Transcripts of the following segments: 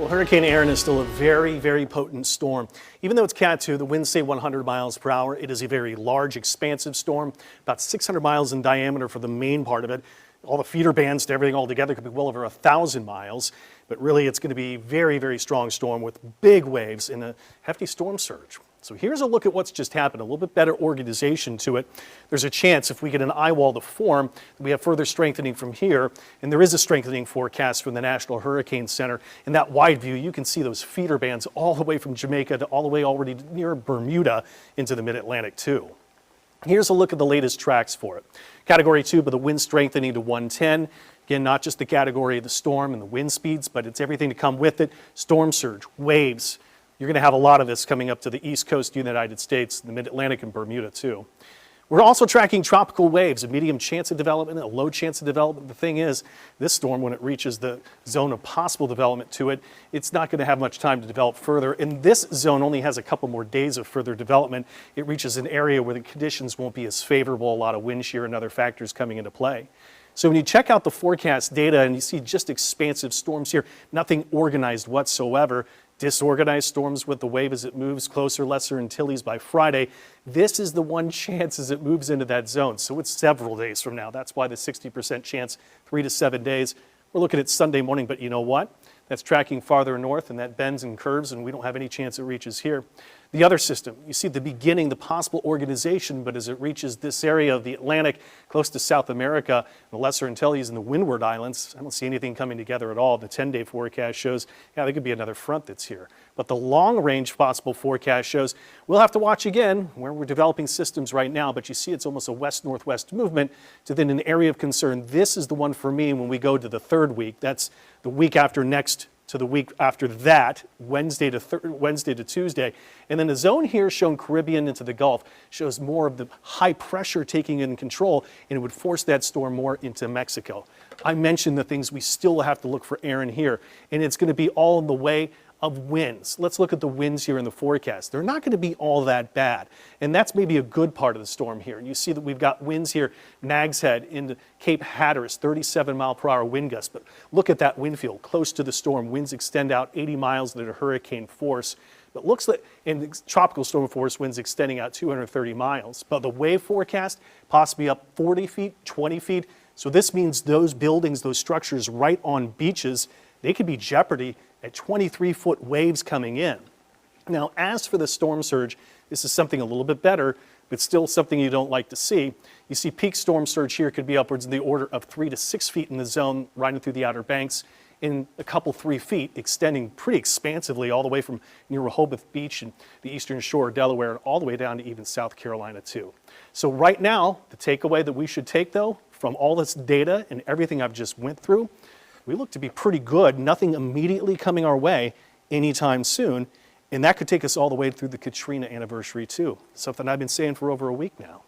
Well, Hurricane Erin is still a very, very potent storm. Even though it's Cat 2, the winds say 100 miles per hour. It is a very large, expansive storm, about 600 miles in diameter for the main part of it. All the feeder bands to everything all together could be well over 1,000 miles. But really, it's going to be a very, very strong storm with big waves and a hefty storm surge. So here's a look at what's just happened, a little bit better organization to it. There's a chance if we get an eye wall to form, that we have further strengthening from here, and there is a strengthening forecast from the National Hurricane Center. In that wide view, you can see those feeder bands all the way from Jamaica to all the way already near Bermuda into the mid-Atlantic too. Here's a look at the latest tracks for it. Category 2, but the wind strengthening to 110. Again, not just the category of the storm and the wind speeds, but it's everything to come with it. Storm surge, waves. You're going to have a lot of this coming up to the east coast of the United States, the mid-Atlantic and Bermuda too. We're also tracking tropical waves, a medium chance of development, a low chance of development. The thing is, this storm, when it reaches the zone of possible development to it, it's not going to have much time to develop further. And this zone only has a couple more days of further development. It reaches an area where the conditions won't be as favorable, a lot of wind shear and other factors coming into play. So when you check out the forecast data and you see just expansive storms here, nothing organized whatsoever, disorganized storms with the wave as it moves closer, lesser Antilles by Friday. This is the one chance as it moves into that zone. So it's several days from now. That's why the 60% chance, 3 to 7 days. We're looking at Sunday morning, but you know what? That's tracking farther north and that bends and curves and we don't have any chance it reaches here. The other system, you see the beginning, the possible organization, but as it reaches this area of the Atlantic, close to South America, the Lesser Antilles and the Windward Islands, I don't see anything coming together at all. The 10-day forecast shows, yeah, there could be another front that's here. But the long-range possible forecast shows, we'll have to watch again, where we're developing systems right now, but you see it's almost a west-northwest movement to then an area of concern. This is the one for me when we go to the third week. That's the week after next to the week after that, Wednesday to Tuesday. And then the zone here shown Caribbean into the Gulf shows more of the high pressure taking in control, and it would force that storm more into Mexico. I mentioned the things we still have to look for Erin here, and it's going to be all in the way of winds. Let's look at the winds here in the forecast. They're not going to be all that bad, and that's maybe a good part of the storm here. You see that we've got winds here, Nags Head into Cape Hatteras, 37 mile per hour wind gusts, but look at that wind field close to the storm. Winds extend out 80 miles at a hurricane force, but looks like in tropical storm force winds extending out 230 miles. But the wave forecast possibly up 40 feet, 20 feet. So this means those buildings, those structures right on beaches, they could be jeopardy at 23-foot waves coming in. Now, as for the storm surge, this is something a little bit better, but still something you don't like to see. You see peak storm surge here could be upwards in the order of 3 to 6 feet in the zone, riding through the Outer Banks, in a couple 3 feet, extending pretty expansively all the way from near Rehoboth Beach and the eastern shore of Delaware, and all the way down to even South Carolina too. So right now, the takeaway that we should take though, from all this data and everything I've just went through, we look to be pretty good, nothing immediately coming our way anytime soon, and that could take us all the way through the Katrina anniversary too, something I've been saying for over a week now.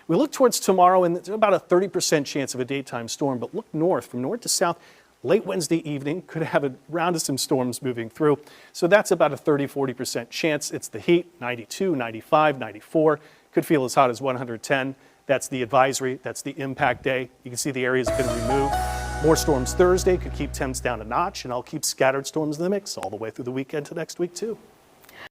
We look towards tomorrow, and there's about a 30% chance of a daytime storm, but look north, from north to south, late Wednesday evening, could have a round of some storms moving through, so that's about a 30-40% chance. It's the heat, 92, 95, 94, could feel as hot as 110. That's the advisory, that's the impact day. You can see the areas have been removed. More storms Thursday could keep temps down a notch, and I'll keep scattered storms in the mix all the way through the weekend to next week too.